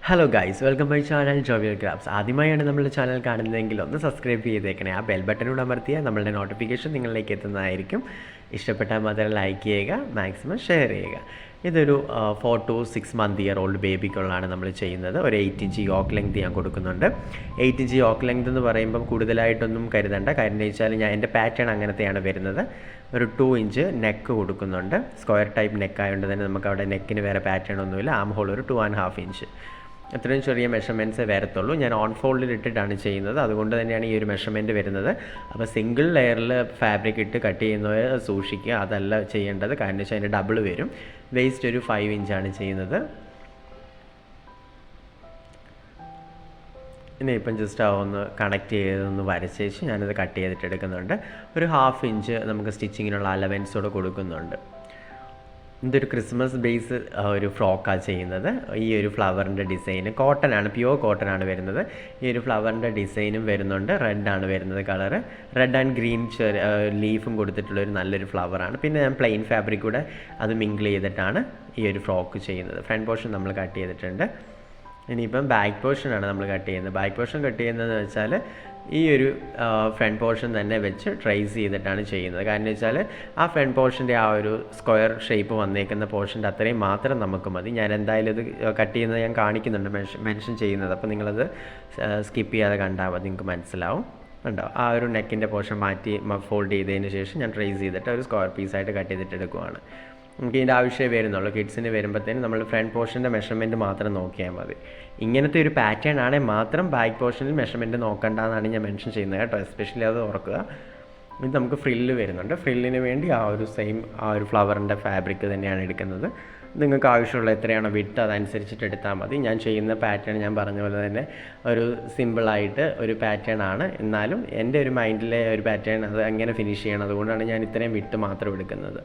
Hello guys, welcome my channel jovial crafts. ആദ്യമായാണ് നമ്മുടെ channel കാണുന്നതെങ്കിൽ ഒന്ന് സബ്സ്ക്രൈബ് ചെയ്തേക്കണേ. ആ ബെൽ ബട്ടനോട് അമർത്തിയാൽ നമ്മളുടെ നോട്ടിഫിക്കേഷൻ നിങ്ങളിലേക്ക് എത്തുന്നതായിരിക്കും. ഇഷ്ടപ്പെട്ടാൽ മാത്രം ലൈക്ക് ചെയ്യുക, മാക്സിമം ഷെയർ ചെയ്യുക. ഇതൊരു 4 to 6 month ഇയർ ഓൾഡ് ബേബിക്കുള്ളതാണ് നമ്മൾ ചെയ്യുന്നത്. ഒരു 8 ഇഞ്ച് യോക്ക് ലെങ്ത് ഞാൻ കൊടുക്കുന്നുണ്ട്. 8 ഇഞ്ച് യോക്ക് ലെങ്ത് എന്ന് പറയുമ്പം കൂടുതലായിട്ടൊന്നും കരുതണ്ട. കാര്യം എന്ന് വെച്ചാൽ എൻ്റെ പാറ്റേൺ അങ്ങനത്തെയാണ് വരുന്നത്. ഒരു 2 ഇഞ്ച് നെക്ക് കൊടുക്കുന്നുണ്ട്. സ്ക്വയർ ടൈപ്പ് നെക്ക് ആയതുകൊണ്ട് തന്നെ നമുക്ക് അവിടെ നെക്കിന് വേറെ പാറ്റേൺ ഒന്നുമില്ല. ആം ഹോൾ ഒരു 2.5 ഇഞ്ച്. അത്രയും ചെറിയ മെഷർമെൻറ്റ്സേ വരത്തുള്ളൂ. ഞാൻ ഓൺ ഫോൾഡിൽ ഇട്ടിട്ടാണ് ചെയ്യുന്നത്, അതുകൊണ്ട് തന്നെയാണ് ഈ ഒരു മെഷർമെൻറ്റ് വരുന്നത്. അപ്പോൾ സിംഗിൾ ലെയറിൽ ഫാബ്രിക് ഇട്ട് കട്ട് ചെയ്യുന്നവർ സൂക്ഷിക്കുക, അതല്ല ചെയ്യേണ്ടത്. കാരണം വെച്ചാൽ അതിൻ്റെ ഡബിൾ വരും. വേസ്റ്റ് ഒരു 5 ഇഞ്ചാണ് ചെയ്യുന്നത്. ഇനിയിപ്പം ജസ്റ്റ് ഒന്ന് കണക്ട് ചെയ്തൊന്ന് വരച്ചേച്ച് ഞാനത് കട്ട് ചെയ്തിട്ട് എടുക്കുന്നുണ്ട്. ഒരു 1/2 ഇഞ്ച് നമുക്ക് സ്റ്റിച്ചിങ്ങിനുള്ള അലവൻസോടെ കൊടുക്കുന്നുണ്ട്. ഇതൊരു ക്രിസ്മസ് ബേസ് ഒരു ഫ്രോക്കാണ് ചെയ്യുന്നത്. ഈ ഒരു ഫ്ലവറിൻ്റെ ഡിസൈൻ കോട്ടനാണ്, പ്യുവർ കോട്ടനാണ് വരുന്നത്. ഈ ഒരു ഫ്ലവറിൻ്റെ ഡിസൈനും വരുന്നുണ്ട്. റെഡാണ് വരുന്നത് കളറ്. റെഡ് ആൻഡ് ഗ്രീൻ ലീഫും കൊടുത്തിട്ടുള്ളൊരു നല്ലൊരു ഫ്ലവറാണ്. പിന്നെ ഞാൻ പ്ലെയിൻ ഫാബ്രിക് കൂടെ അത് മിങ്കിൾ ചെയ്തിട്ടാണ് ഈ ഒരു ഫ്രോക്ക് ചെയ്യുന്നത്. ഫ്രണ്ട് പോർഷൻ നമ്മൾ കട്ട് ചെയ്തിട്ടുണ്ട്. ഇനിയിപ്പം ബാക്ക് പോർഷനാണ് നമ്മൾ കട്ട് ചെയ്യുന്നത്. ബാക്ക് പോർഷൻ കട്ട് ചെയ്യുന്നതെന്ന് വെച്ചാൽ ഈ ഒരു ഫ്രണ്ട് പോർഷൻ തന്നെ വെച്ച് ട്രേസ് ചെയ്തിട്ടാണ് ചെയ്യുന്നത്. കാരണം വെച്ചാൽ ആ ഫ്രണ്ട് പോർഷൻ്റെ ആ ഒരു സ്ക്വയർ ഷേപ്പ് വന്നേക്കുന്ന പോർഷൻ്റെ അത്രയും മാത്രം നമുക്ക് മതി. ഞാൻ എന്തായാലും ഇത് കട്ട് ചെയ്യുന്നത് ഞാൻ കാണിക്കുന്നുണ്ട്, മെൻഷൻ ചെയ്യുന്നത്. അപ്പോൾ നിങ്ങളത് സ്കിപ്പ് ചെയ്യാതെ കണ്ടാൽ മതി, നിങ്ങൾക്ക് മനസ്സിലാവും. ഉണ്ടോ? ആ ഒരു നെക്കിൻ്റെ പോർഷൻ മാറ്റി ഫോൾഡ് ചെയ്തതിന് ശേഷം ഞാൻ ട്രേസ് ചെയ്തിട്ട് ഒരു സ്ക്വയർ പീസായിട്ട് കട്ട് ചെയ്തിട്ട് എടുക്കുവാണ്. നമുക്ക് ഇതിൻ്റെ ആവശ്യമേ വരുന്നുള്ളൂ. കിഡ്സിന് വരുമ്പോഴത്തേനും നമ്മൾ ഫ്രണ്ട് പോർഷൻ്റെ മെഷർമെൻറ്റ് മാത്രം നോക്കിയാൽ മതി. ഇങ്ങനത്തെ ഒരു പാറ്റേൺ ആണെങ്കിൽ മാത്രം ബാക്ക് പോർഷനിൽ മെഷർമെൻറ്റ് നോക്കണ്ടെന്നാണ് ഞാൻ മെൻഷൻ ചെയ്യുന്നത് കേട്ടോ. എസ്പെഷ്യലി അത് ഓർക്കുക. ഇത് നമുക്ക് ഫ്രില്ല് വരുന്നുണ്ട്. ഫ്രില്ലിന് വേണ്ടി ആ ഒരു ഫ്ലവറിൻ്റെ ഫാബ്രിക് തന്നെയാണ് എടുക്കുന്നത്. നിങ്ങൾക്ക് ആവശ്യമുള്ള എത്രയാണോ വിട്ട് അതനുസരിച്ചിട്ട് എടുത്താൽ മതി. ഞാൻ ചെയ്യുന്ന പാറ്റേൺ ഞാൻ പറഞ്ഞ പോലെ തന്നെ ഒരു സിമ്പിളായിട്ട് ഒരു പാറ്റേൺ ആണ്. എന്നാലും എൻ്റെ ഒരു മൈൻഡിലെ ഒരു പാറ്റേൺ അത് എങ്ങനെ ഫിനിഷ് ചെയ്യണം, അതുകൊണ്ടാണ് ഞാൻ ഇത്രയും വിട്ട് മാത്രം എടുക്കുന്നത്.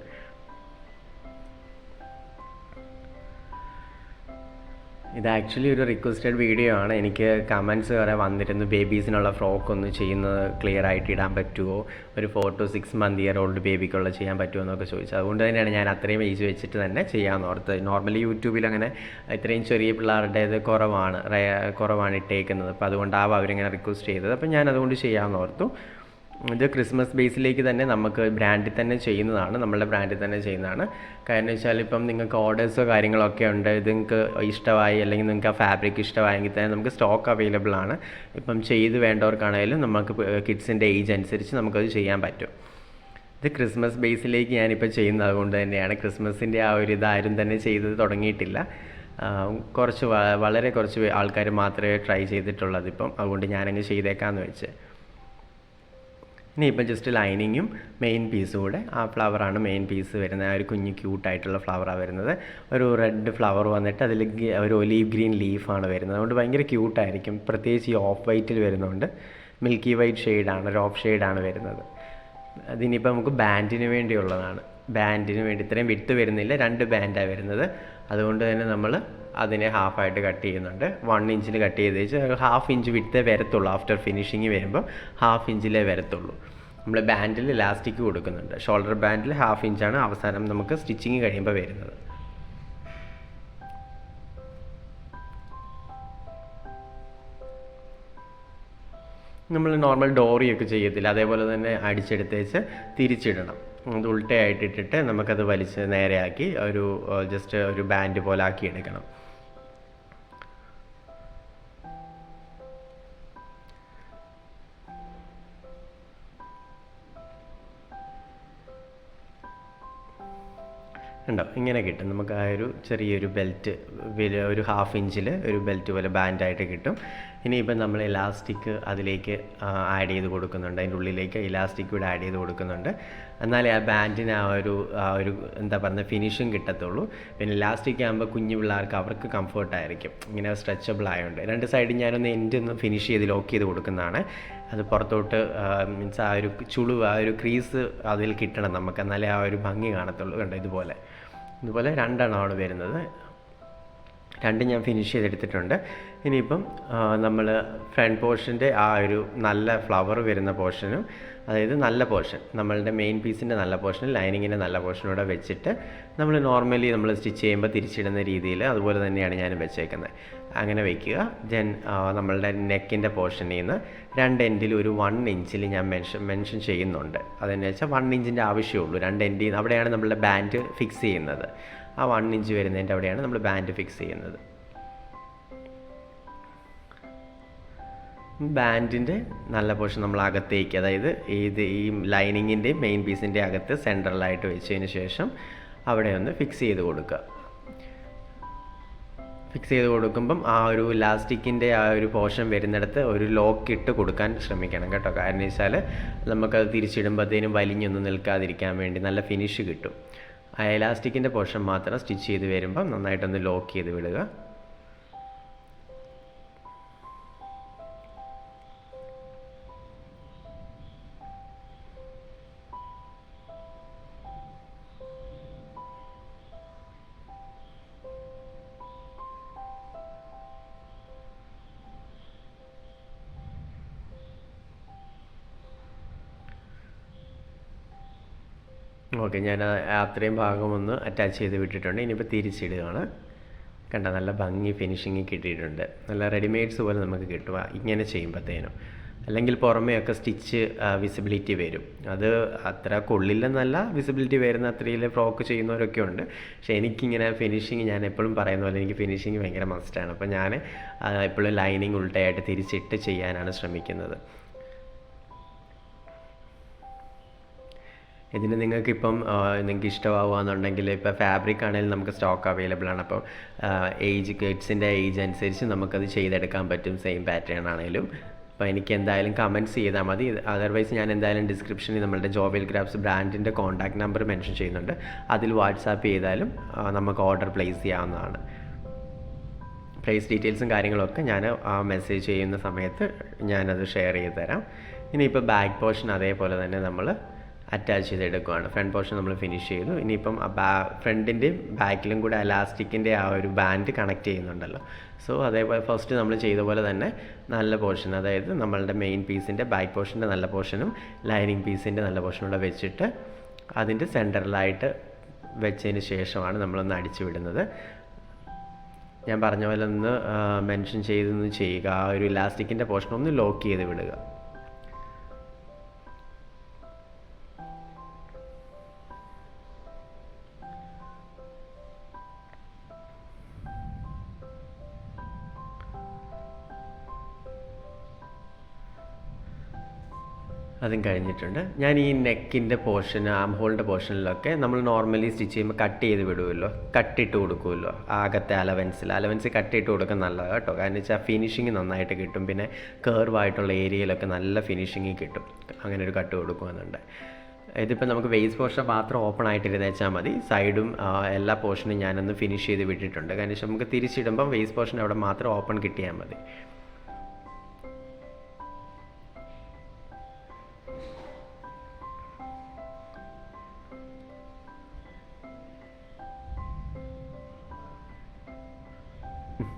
ഇത് ആക്ച്വലി ഒരു റിക്വസ്റ്റഡ് വീഡിയോ ആണ്. എനിക്ക് കമൻറ്റ്സ് വരെ വന്നിരുന്നു, ബേബീസിനുള്ള ഫ്രോക്ക് ഒന്ന് ചെയ്യുന്നത് ക്ലിയർ ആയിട്ട് ഇടാൻ പറ്റുമോ, ഒരു 4 to 6 month ഇയർ ഓൾഡ് ബേബിക്കുള്ള ചെയ്യാൻ പറ്റുമോ എന്നൊക്കെ ചോദിച്ചത്. അതുകൊണ്ട് തന്നെയാണ് ഞാൻ അത്രയും ഏജ് വെച്ചിട്ട് തന്നെ ചെയ്യാമെന്ന് ഓർത്തത്. നോർമലി യൂട്യൂബിൽ അങ്ങനെ ഇത്രയും ചെറിയ പിള്ളേരുടേത് കുറവാണ് ഇട്ടേക്കുന്നത്. അപ്പോൾ അതുകൊണ്ടാവും അവരിങ്ങനെ റിക്വസ്റ്റ് ചെയ്തത്. അപ്പോൾ ഞാൻ അതുകൊണ്ട് ചെയ്യാമെന്ന് ഓർത്തു. ഇത് ക്രിസ്മസ് ബേസിലേക്ക് തന്നെ നമുക്ക് ബ്രാൻഡിൽ തന്നെ ചെയ്യുന്നതാണ്, നമ്മളുടെ ബ്രാൻഡിൽ തന്നെ ചെയ്യുന്നതാണ്. കാരണം വെച്ചാൽ ഇപ്പം നിങ്ങൾക്ക് ഓർഡേഴ്സോ കാര്യങ്ങളൊക്കെ ഉണ്ട്, ഇത് നിങ്ങൾക്ക് ഇഷ്ടമായി അല്ലെങ്കിൽ നിങ്ങൾക്ക് ആ ഫാബ്രിക് ഇഷ്ടമായെങ്കിൽ തന്നെ നമുക്ക് സ്റ്റോക്ക് അവൈലബിൾ ആണ്. ഇപ്പം ചെയ്ത് വേണ്ടവർക്കാണെങ്കിലും നമുക്ക് കിഡ്സിൻ്റെ ഏജ് അനുസരിച്ച് നമുക്കത് ചെയ്യാൻ പറ്റും. ഇത് ക്രിസ്മസ് ബേസിലേക്ക് ഞാനിപ്പോൾ ചെയ്യുന്നത് അതുകൊണ്ട് തന്നെയാണ്. ക്രിസ്മസിൻ്റെ ആ ഒരു ഇതാരും തന്നെ ചെയ്ത് തുടങ്ങിയിട്ടില്ല. വളരെ കുറച്ച് ആൾക്കാർ മാത്രമേ ട്രൈ ചെയ്തിട്ടുള്ളത് ഇപ്പം. അതുകൊണ്ട് ഞാനങ്ങ് ചെയ്തേക്കാമെന്ന് വെച്ച്. ഇനിയിപ്പം ജസ്റ്റ് ലൈനിങ്ങും മെയിൻ പീസും കൂടെ, ആ ഫ്ലവറാണ് മെയിൻ പീസ് വരുന്നത്. ആ ഒരു കുഞ്ഞ് ക്യൂട്ടായിട്ടുള്ള ഫ്ലവറാണ് വരുന്നത്. ഒരു റെഡ് ഫ്ലവർ വന്നിട്ട് അതിൽ ഒരു ഒലീവ് ഗ്രീൻ ലീഫാണ് വരുന്നത്. അതുകൊണ്ട് ഭയങ്കര ക്യൂട്ടായിരിക്കും. പ്രത്യേകിച്ച് ഈ ഓഫ് വൈറ്റിൽ വരുന്നുണ്ട്. മിൽക്കി വൈറ്റ് ഷെയ്ഡാണ്, ഒരു ഓഫ് ഷെയ്ഡാണ് വരുന്നത്. അതിനിപ്പോൾ നമുക്ക് ബാൻഡിന് വേണ്ടിയുള്ളതാണ്. ബാൻഡിന് വേണ്ടി ഇത്രയും വിട്ട് വരുന്നില്ല, 2 ബാൻഡാണ് വരുന്നത്. അതുകൊണ്ട് തന്നെ നമ്മൾ അതിനെ ഹാഫായിട്ട് കട്ട് ചെയ്യുന്നുണ്ട്. 1 ഇഞ്ചിൽ കട്ട് ചെയ്ത് വെച്ച് 1/2 ഇഞ്ച് വിട്ടേ വരത്തുള്ളൂ. ആഫ്റ്റർ ഫിനിഷിങ് വരുമ്പോൾ 1/2 ഇഞ്ചിലേ വരത്തുള്ളൂ. നമ്മൾ ബാൻഡിൽ ഇലാസ്റ്റിക് കൊടുക്കുന്നുണ്ട്. ഷോൾഡർ ബാൻഡിൽ 1/2 ഇഞ്ചാണ് അവസാനം നമുക്ക് സ്റ്റിച്ചിങ് കഴിയുമ്പോൾ വരുന്നത്. നമ്മൾ നോർമൽ ഡോറിയൊക്കെ ചെയ്യത്തില്ല, അതേപോലെ തന്നെ അടിച്ചെടുത്തേച്ച് തിരിച്ചിടണം. അത് ഉൾട്ടയായിട്ട് ഇട്ടിട്ട് നമുക്കത് വലിച്ച് നേരെയാക്കി ജസ്റ്റ് ഒരു ബാൻഡ് പോലെ ആക്കി എടുക്കണം. ഉണ്ടോ? ഇങ്ങനെ കിട്ടും നമുക്ക്. ആ ഒരു ചെറിയൊരു ബെൽറ്റ് ഒരു 1/2 ഇഞ്ചിൽ ഒരു ബെൽറ്റ് പോലെ ബാൻഡായിട്ട് കിട്ടും. ഇനിയിപ്പം നമ്മൾ ഇലാസ്റ്റിക് അതിലേക്ക് ആഡ് ചെയ്ത് കൊടുക്കുന്നുണ്ട്. അതിൻ്റെ ഉള്ളിലേക്ക് ഇലാസ്റ്റിക് കൂടെ ആഡ് ചെയ്ത് കൊടുക്കുന്നുണ്ട്. എന്നാലേ ആ ബാൻഡിന് ആ ഒരു എന്താ പറയുക ഫിനിഷിങ് കിട്ടത്തുള്ളൂ. പിന്നെ ഇലാസ്റ്റിക് ആകുമ്പോൾ കുഞ്ഞു പിള്ളേർക്ക് അവർക്ക് കംഫർട്ടായിരിക്കും, ഇങ്ങനെ സ്ട്രെച്ചബിൾ ആയതുകൊണ്ട്. 2 സൈഡും ഞാനൊന്ന് എൻഡ് ഫിനിഷ് ചെയ്ത് ലോക്ക് ചെയ്ത് കൊടുക്കുന്നതാണ്. അത് പുറത്തോട്ട് മീൻസ് ആ ഒരു ആ ഒരു ക്രീസ് അതിൽ കിട്ടണം നമുക്ക്, എന്നാലേ ആ ഒരു ഭംഗി കാണത്തുള്ളൂ. കണ്ടോ? ഇതുപോലെ 2 എണ്ണമാണ് വരുന്നത്. രണ്ടും ഞാൻ ഫിനിഷ് ചെയ്തെടുത്തിട്ടുണ്ട്. ഇനിയിപ്പം നമ്മൾ ഫ്രണ്ട് പോർഷൻ്റെ ആ ഒരു നല്ല ഫ്ലവർ വരുന്ന പോർഷനും, അതായത് നല്ല പോർഷൻ നമ്മളുടെ മെയിൻ പീസിൻ്റെ നല്ല പോർഷനും ലൈനിങ്ങിൻ്റെ നല്ല പോർഷനൂടെ വെച്ചിട്ട് നമ്മൾ നോർമലി നമ്മൾ സ്റ്റിച്ച് ചെയ്യുമ്പോൾ തിരിച്ചിടുന്ന രീതിയിൽ അതുപോലെ തന്നെയാണ് ഞാൻ വെച്ചേക്കുന്നത്. അങ്ങനെ വയ്ക്കുക. ദെൻ നമ്മളുടെ നെക്കിൻ്റെ പോർഷനിൽ നിന്ന് രണ്ട് എൻഡിൽ ഒരു 1 ഇഞ്ചിൽ ഞാൻ മെൻഷൻ ചെയ്യുന്നുണ്ട്. അതെന്ന് വെച്ചാൽ 1 ഇഞ്ചിൻ്റെ ആവശ്യമുള്ളൂ. രണ്ട് എൻഡിൽ അവിടെയാണ് നമ്മളുടെ ബാൻഡ് ഫിക്സ് ചെയ്യുന്നത്. ആ 1 ഇഞ്ച് വരുന്നതിൻ്റെ അവിടെയാണ് നമ്മൾ ബാൻഡ് ഫിക്സ് ചെയ്യുന്നത്. ബാൻഡിൻ്റെ നല്ല പോർഷൻ നമ്മൾ അകത്തേക്ക്, അതായത് ഈ ലൈനിങ്ങിൻ്റെയും മെയിൻ പീസിൻ്റെ അകത്ത് സെൻട്രലായിട്ട് വെച്ചതിന് ശേഷം അവിടെ ഒന്ന് ഫിക്സ് ചെയ്ത് കൊടുക്കുക. ഫിക്സ് ചെയ്ത് കൊടുക്കുമ്പം ആ ഒരു ഇലാസ്റ്റിക്കിൻ്റെ ആ ഒരു പോർഷൻ വരുന്നിടത്ത് ഒരു ലോക്ക് ഇട്ട് കൊടുക്കാൻ ശ്രമിക്കണം കേട്ടോ. കാരണം വെച്ചാൽ നമുക്കത് തിരിച്ചിടുമ്പോഴത്തേനും വലിഞ്ഞൊന്നും നിൽക്കാതിരിക്കാൻ വേണ്ടി നല്ല ഫിനിഷ് കിട്ടും. ആ ഇലാസ്റ്റിക്കിൻ്റെ പോർഷൻ മാത്രം സ്റ്റിച്ച് ചെയ്ത് വരുമ്പം നന്നായിട്ടൊന്ന് ലോക്ക് ചെയ്ത് വിടുക. ഓക്കെ, ഞാൻ അത്രയും ഭാഗം ഒന്ന് അറ്റാച്ച് ചെയ്ത് വിട്ടിട്ടുണ്ട്. ഇനിയിപ്പോൾ തിരിച്ചിടുകയാണ്. കണ്ട നല്ല ഭംഗി ഫിനിഷിങ് കിട്ടിയിട്ടുണ്ട്. നല്ല റെഡിമെയ്ഡ്സ് പോലെ നമുക്ക് കിട്ടുക ഇങ്ങനെ ചെയ്യുമ്പോഴത്തേനും. അല്ലെങ്കിൽ പുറമേയൊക്കെ സ്റ്റിച്ച് വിസിബിലിറ്റി വരും. അത് അത്ര കൊള്ളില്ലെന്നല്ല, വിസിബിലിറ്റി വരുന്ന അത്രയിൽ ഫ്രോക്ക് ചെയ്യുന്നവരൊക്കെ ഉണ്ട്. പക്ഷേ എനിക്കിങ്ങനെ ഫിനിഷിങ്, ഞാൻ എപ്പോഴും പറയുന്ന പോലെ എനിക്ക് ഫിനിഷിങ് ഭയങ്കര മസ്റ്റാണ്. അപ്പോൾ ഞാൻ എപ്പോഴും ലൈനിങ് ഉൾട്ടയായിട്ട് തിരിച്ചിട്ട് ചെയ്യാനാണ് ശ്രമിക്കുന്നത്. ഇതിന് നിങ്ങൾക്കിപ്പം നിങ്ങൾക്ക് ഇഷ്ടമാവുകയെന്നുണ്ടെങ്കിൽ ഇപ്പോൾ ഫാബ്രിക് ആണെങ്കിലും നമുക്ക് സ്റ്റോക്ക് അവൈലബിൾ ആണ്. അപ്പോൾ കിഡ്സിൻ്റെ ഏജ് അനുസരിച്ച് നമുക്കത് ചെയ്തെടുക്കാൻ പറ്റും. സെയിം പാറ്റേൺ ആണെങ്കിലും. അപ്പോൾ എനിക്ക് എന്തായാലും കമൻറ്റ്സ് ചെയ്താൽ മതി. അതർവൈസ് ഞാൻ എന്തായാലും ഡിസ്ക്രിപ്ഷനിൽ നമ്മളുടെ ജോബിൽ ക്രാഫ്റ്റ്സ് ബ്രാൻഡിൻ്റെ കോൺടാക്ട് നമ്പർ മെൻഷൻ ചെയ്യുന്നുണ്ട്. അതിൽ വാട്സാപ്പ് ചെയ്താലും നമുക്ക് ഓർഡർ പ്ലേസ് ചെയ്യാവുന്നതാണ്. പ്രൈസ് ഡീറ്റെയിൽസും കാര്യങ്ങളൊക്കെ ഞാൻ ആ മെസ്സേജ് ചെയ്യുന്ന സമയത്ത് ഞാനത് ഷെയർ ചെയ്ത് തരാം. ഇനിയിപ്പോൾ ബാക്ക് പോർഷൻ അതേപോലെ തന്നെ നമ്മൾ അറ്റാച്ച് ചെയ്തെടുക്കുകയാണ്. ഫ്രണ്ട് പോർഷൻ നമ്മൾ ഫിനിഷ് ചെയ്തു. ഇനിയിപ്പം ഫ്രണ്ടിൻ്റെയും ബാക്കിലും കൂടെ എലാസ്റ്റിക്കിൻ്റെ ആ ഒരു ബാൻഡ് കണക്ട് ചെയ്യുന്നുണ്ടല്ലോ. സോ അതേപോലെ ഫസ്റ്റ് നമ്മൾ ചെയ്ത പോലെ തന്നെ നല്ല പോർഷൻ, അതായത് നമ്മളുടെ മെയിൻ പീസിൻ്റെ ബാക്ക് പോർഷൻ്റെ നല്ല പോർഷനും ലൈനിങ് പീസിൻ്റെ നല്ല പോർഷനും കൂടെ വെച്ചിട്ട് അതിൻ്റെ സെൻറ്ററിലായിട്ട് വെച്ചതിന് ശേഷമാണ് നമ്മളൊന്ന് അടിച്ചു വിടുന്നത്. ഞാൻ പറഞ്ഞ പോലെ ഒന്ന് മെൻഷൻ ചെയ്തൊന്ന് ചെയ്യുക. ആ ഒരു ഇലാസ്റ്റിക്കിൻ്റെ പോർഷൻ ഒന്ന് ലോക്ക് ചെയ്ത് വിടുക. അതും കഴിഞ്ഞിട്ടുണ്ട്. ഞാൻ ഈ നെക്കിൻ്റെ പോർഷൻ, ആം ഹോളിൻ്റെ പോർഷനിലൊക്കെ നമ്മൾ നോർമലി സ്റ്റിച്ച് ചെയ്യുമ്പോൾ കട്ട് ചെയ്ത് വിടുമല്ലോ, കട്ടിട്ട് കൊടുക്കുമല്ലോ. അകത്തെ അലവൻസ് കട്ടിട്ട് കൊടുക്കാൻ നല്ലതാണ് കേട്ടോ. കാരണം വെച്ചാൽ ഫിനിഷിങ് നന്നായിട്ട് കിട്ടും. പിന്നെ കേർവായിട്ടുള്ള ഏരിയയിലൊക്കെ നല്ല ഫിനിഷിങ് കിട്ടും അങ്ങനെ ഒരു കട്ട് കൊടുക്കുമെന്നുണ്ട്. ഇതിപ്പോൾ നമുക്ക് വേസ്റ്റ് പോർഷൻ മാത്രം ഓപ്പൺ ആയിട്ടിരുന്ന് വെച്ചാൽ മതി. സൈഡും എല്ലാ പോർഷനും ഞാനൊന്ന് ഫിനിഷ് ചെയ്ത് വിട്ടിട്ടുണ്ട്. കാരണം വെച്ചാൽ നമുക്ക് തിരിച്ചിടുമ്പം വേസ്റ്റ് പോർഷൻ അവിടെ മാത്രം ഓപ്പൺ കിട്ടിയാൽ മതി.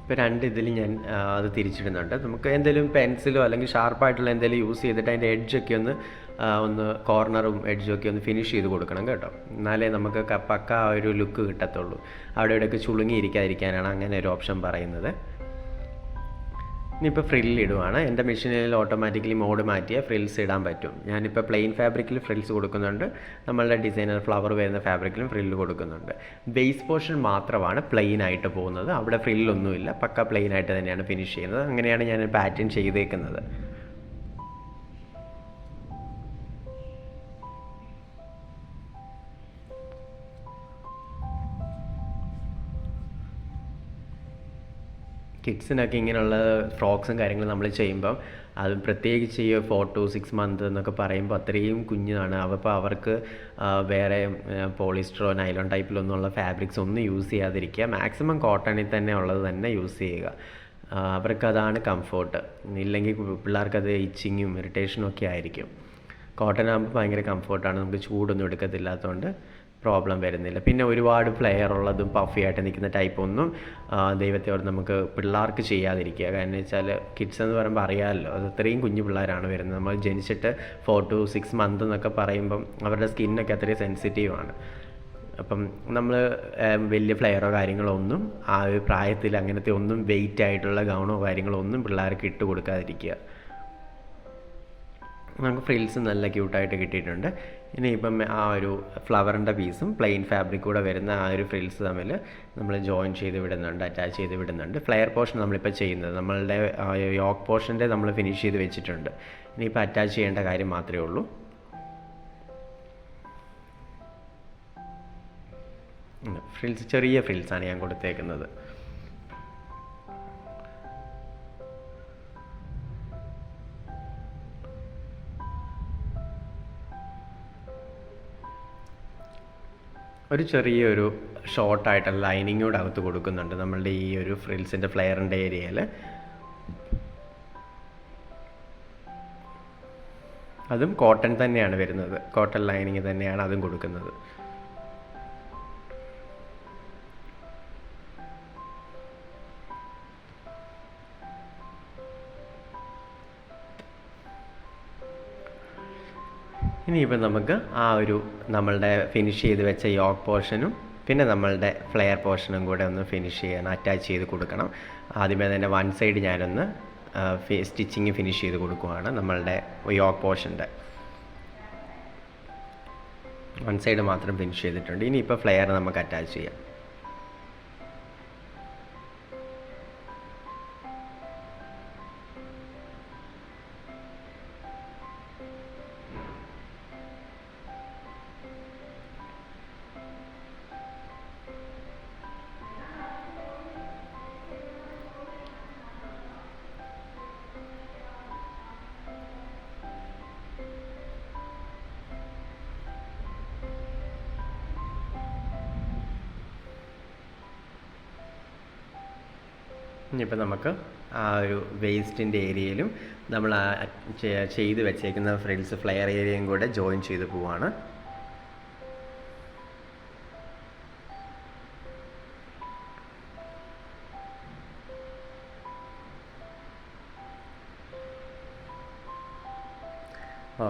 ഇപ്പോൾ രണ്ട് ഇതിൽ ഞാൻ അത് തിരിച്ചിടുന്നുണ്ട്. നമുക്ക് എന്തെങ്കിലും പെൻസിലോ അല്ലെങ്കിൽ ഷാർപ്പായിട്ടുള്ള എന്തെങ്കിലും യൂസ് ചെയ്തിട്ട് അതിൻ്റെ എഡ്ജൊക്കെ ഒന്ന് കോർണറും എഡ്ജും ഒക്കെ ഒന്ന് ഫിനിഷ് ചെയ്ത് കൊടുക്കണം കേട്ടോ. എന്നാലേ നമുക്ക് പക്ക ആ ഒരു ലുക്ക് കിട്ടത്തുള്ളൂ. അവിടെ ഇവിടെയൊക്കെ ചുളുങ്ങിയിരിക്കാതിരിക്കാനാണ് അങ്ങനെ ഒരു ഓപ്ഷൻ പറയുന്നത്. ഇനിയിപ്പോൾ ഫ്രില്ലിടുവാണ്. എൻ്റെ മെഷീനിൽ ഓട്ടോമാറ്റിക്കലി മോഡ് മാറ്റിയാൽ ഫ്രിൽസ് ഇടാൻ പറ്റും. ഞാനിപ്പോൾ പ്ലെയിൻ ഫാബ്രിക്കിൽ ഫ്രിൽസ് കൊടുക്കുന്നുണ്ട്. നമ്മളുടെ ഡിസൈനർ ഫ്ലവർ വരുന്ന ഫാബ്രിക്കിലും ഫ്രില്ല് കൊടുക്കുന്നുണ്ട്. ബേസ് പോർഷൻ മാത്രമാണ് പ്ലെയിൻ ആയിട്ട് പോകുന്നത്. അവിടെ ഫ്രില്ലൊന്നുമില്ല, പക്ക പ്ലെയിൻ ആയിട്ട് തന്നെയാണ് ഫിനിഷ് ചെയ്യുന്നത്. അങ്ങനെയാണ് ഞാൻ പാറ്റേൺ ചെയ്തേക്കുന്നത്. കിഡ്സിനൊക്കെ ഇങ്ങനെയുള്ള ഫ്രോക്സും കാര്യങ്ങളും നമ്മൾ ചെയ്യുമ്പം അത് പ്രത്യേകിച്ച് ഈ 4 to 6 months എന്നൊക്കെ പറയുമ്പോൾ അത്രയും കുഞ്ഞാണ്. അപ്പോൾ അവർക്ക് വേറെ പോളിസ്റ്ററോ നൈലോൺ ടൈപ്പിലൊന്നുമുള്ള ഫാബ്രിക്സ് ഒന്നും യൂസ് ചെയ്യാതിരിക്കുക. മാക്സിമം കോട്ടണിൽ തന്നെ ഉള്ളത് തന്നെ യൂസ് ചെയ്യുക. അവർക്കതാണ് കംഫോർട്ട്. ഇല്ലെങ്കിൽ പിള്ളേർക്കത് ഇച്ചിങ്ങും ഇറിറ്റേഷനും ഒക്കെ ആയിരിക്കും. കോട്ടൺ ആകുമ്പോൾ ഭയങ്കര കംഫോർട്ടാണ്. നമുക്ക് ചൂടൊന്നും എടുക്കത്തില്ലാത്തതുകൊണ്ട് പ്രോബ്ലം വരുന്നില്ല. പിന്നെ ഒരുപാട് ഫ്ലെയർ ഉള്ളതും പഫി ആയിട്ട് നിൽക്കുന്ന ടൈപ്പ് ഒന്നും ദൈവത്തോട് നമുക്ക് പിള്ളേർക്ക് ചെയ്യാതിരിക്കുക. കാരണം വെച്ചാൽ കിഡ്സ് എന്ന് പറയുമ്പോൾ അറിയാമല്ലോ, അത് അത്രയും കുഞ്ഞു പിള്ളേരാണ് വരുന്നത്. നമ്മൾ ജനിച്ചിട്ട് 4 to 6 months എന്നൊക്കെ പറയുമ്പം അവരുടെ സ്കിന്നൊക്കെ അത്രയും സെൻസിറ്റീവാണ്. അപ്പം നമ്മൾ വലിയ ഫ്ലെയറോ കാര്യങ്ങളോ ഒന്നും ആ ഒരു പ്രായത്തിൽ അങ്ങനത്തെ ഒന്നും വെയിറ്റ് ആയിട്ടുള്ള ഗൗണോ കാര്യങ്ങളോ ഒന്നും പിള്ളേർക്ക് ഇട്ട് കൊടുക്കാതിരിക്കുക. നമുക്ക് ഫ്രിൽസ് നല്ല ക്യൂട്ടായിട്ട് കിട്ടിയിട്ടുണ്ട്. ഇനിയിപ്പം ആ ഒരു ഫ്ലവറിൻ്റെ പീസും പ്ലെയിൻ ഫാബ്രിക് കൂടെ വരുന്ന ആ ഒരു ഫ്രിൽസ് തമ്മിൽ നമ്മൾ ജോയിൻ ചെയ്ത് വിടുന്നുണ്ട്, അറ്റാച്ച് ചെയ്ത് വിടുന്നുണ്ട്. ഫ്ലെയർ പോർഷൻ നമ്മളിപ്പോൾ ചെയ്യുന്നത് നമ്മളുടെ യോക്ക് പോർഷൻ്റെ നമ്മൾ ഫിനിഷ് ചെയ്ത് വെച്ചിട്ടുണ്ട്. ഇനിയിപ്പോൾ അറ്റാച്ച് ചെയ്യേണ്ട കാര്യം മാത്രമേ ഉള്ളൂ. ഫ്രിൽസ് ചെറിയ ഫ്രിൽസാണ് ഞാൻ കൊടുത്തേക്കുന്നത്. ഒരു ചെറിയൊരു ഷോർട്ടായിട്ടുള്ള ലൈനിങ് കൂടെ അകത്ത് കൊടുക്കുന്നുണ്ട് നമ്മളുടെ ഈ ഒരു ഫ്രിൽസിൻ്റെ ഫ്ലെയറിൻ്റെ ഏരിയയിൽ. അതും കോട്ടൺ തന്നെയാണ് വരുന്നത്, കോട്ടൺ ലൈനിങ് തന്നെയാണ് അതും കൊടുക്കുന്നത്. ഇനിയിപ്പോൾ നമുക്ക് ആ ഒരു നമ്മളുടെ ഫിനിഷ് ചെയ്ത് വെച്ച യോക്ക് പോർഷനും പിന്നെ നമ്മളുടെ ഫ്ലെയർ പോർഷനും കൂടെ ഒന്ന് ഫിനിഷ് ചെയ്യാൻ അറ്റാച്ച് ചെയ്ത് കൊടുക്കണം. ആദ്യമേ തന്നെ വൺ സൈഡ് ഞാനൊന്ന് സ്റ്റിച്ചിങ് ഫിനിഷ് ചെയ്ത് കൊടുക്കുകയാണ്. നമ്മളുടെ യോക്ക് പോർഷൻ്റെ വൺ സൈഡ് മാത്രം ഫിനിഷ് ചെയ്തിട്ടുണ്ട്. ഇനിയിപ്പോൾ ഫ്ലെയർ നമുക്ക് അറ്റാച്ച് ചെയ്യാം. ഇനിയിപ്പോൾ നമുക്ക് ആ ഒരു വേസ്റ്റിൻ്റെ ഏരിയയിലും നമ്മൾ ചെയ്ത് വെച്ചേക്കുന്ന ഫ്രിൽസ് ഫ്ലെയർ ഏരിയയും കൂടെ ജോയിൻ ചെയ്ത് പോവാണ്.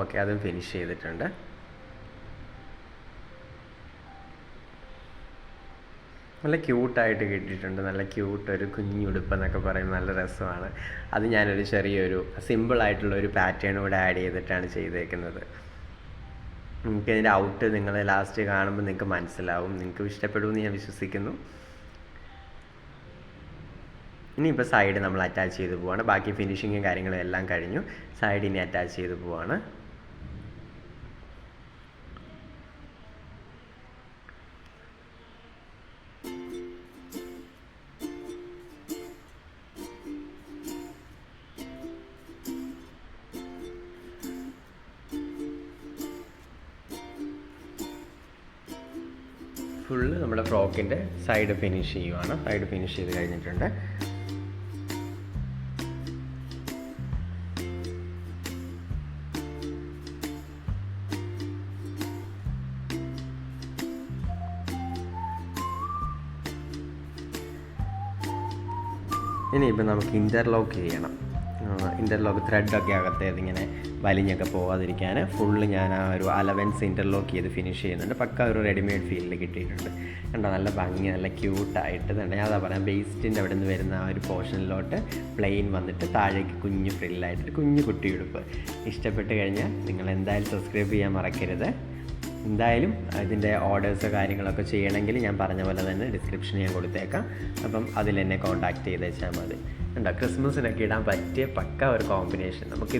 ഓക്കെ, അതും ഫിനിഷ് ചെയ്തിട്ടുണ്ട്. നല്ല ക്യൂട്ടായിട്ട് കിട്ടിയിട്ടുണ്ട്. നല്ല ക്യൂട്ട് ഒരു കുഞ്ഞുടുപ്പെന്നൊക്കെ പറയുമ്പോൾ നല്ല രസമാണ്. അത് ഞാനൊരു ചെറിയൊരു സിമ്പിളായിട്ടുള്ളൊരു പാറ്റേൺ കൂടെ ആഡ് ചെയ്തിട്ടാണ് ചെയ്തേക്കുന്നത്. എനിക്കതിൻ്റെ ഔട്ട് നിങ്ങൾ ലാസ്റ്റ് കാണുമ്പോൾ നിങ്ങൾക്ക് മനസ്സിലാവും. നിങ്ങൾക്ക് ഇഷ്ടപ്പെടുമെന്ന് ഞാൻ വിശ്വസിക്കുന്നു. ഇനിയിപ്പോൾ സൈഡ് നമ്മൾ അറ്റാച്ച് ചെയ്ത് പോവാണ്. ബാക്കി ഫിനിഷിങ്ങും കാര്യങ്ങളും എല്ലാം കഴിഞ്ഞു. സൈഡ് ഇനി അറ്റാച്ച് ചെയ്ത് പോവാണ്. ഫുള്ള് നമ്മുടെ ഫ്രോക്കിൻ്റെ സൈഡ് ഫിനിഷ് ചെയ്യുവാണ്. സൈഡ് ഫിനിഷ് ചെയ്ത് കഴിഞ്ഞിട്ടുണ്ട്. ഇനിയിപ്പോൾ നമുക്ക് ഇൻ്റർലോക്ക് ചെയ്യണം. ഇൻ്റർലോക്ക് ത്രെഡൊക്കെ അകത്തേത് ഇങ്ങനെ വലിഞ്ഞൊക്കെ പോകാതിരിക്കാൻ ഫുള്ള് ഞാൻ ആ ഒരു അലവൻസ് ഇൻ്റർലോക്ക് ചെയ്ത് ഫിനിഷ് ചെയ്യുന്നുണ്ട്. പക്ക ഒരു റെഡിമെയ്ഡ് ഫീലിൽ കിട്ടിയിട്ടുണ്ട്. കണ്ടോ, നല്ല ഭംഗി, നല്ല ക്യൂട്ടായിട്ട് തന്നെ ഞാൻ അതാ പറയാം. വേസ്റ്റിൻ്റെ അവിടെ നിന്ന് വരുന്ന ആ ഒരു പോർഷനിലോട്ട് പ്ലെയിൻ വന്നിട്ട് താഴേക്ക് കുഞ്ഞു ഫ്രില്ലായിട്ട് കുഞ്ഞു കുട്ടിയുടുപ്പ്. ഇഷ്ടപ്പെട്ട് കഴിഞ്ഞാൽ നിങ്ങൾ എന്തായാലും സബ്സ്ക്രൈബ് ചെയ്യാൻ മറക്കരുത്. എന്തായാലും ഇതിൻ്റെ ഓർഡേഴ്സോ കാര്യങ്ങളൊക്കെ ചെയ്യണമെങ്കിൽ ഞാൻ പറഞ്ഞ പോലെ തന്നെ ഡിസ്ക്രിപ്ഷൻ ഞാൻ കൊടുത്തേക്കാം. അപ്പം അതിൽ എന്നെ കോൺടാക്റ്റ് ചെയ്തേച്ചാൽ മതി. ഉണ്ടോ, ക്രിസ്മസിനൊക്കെ ഇടാൻ പറ്റിയ പക്ക ഒരു കോമ്പിനേഷൻ. നമുക്ക്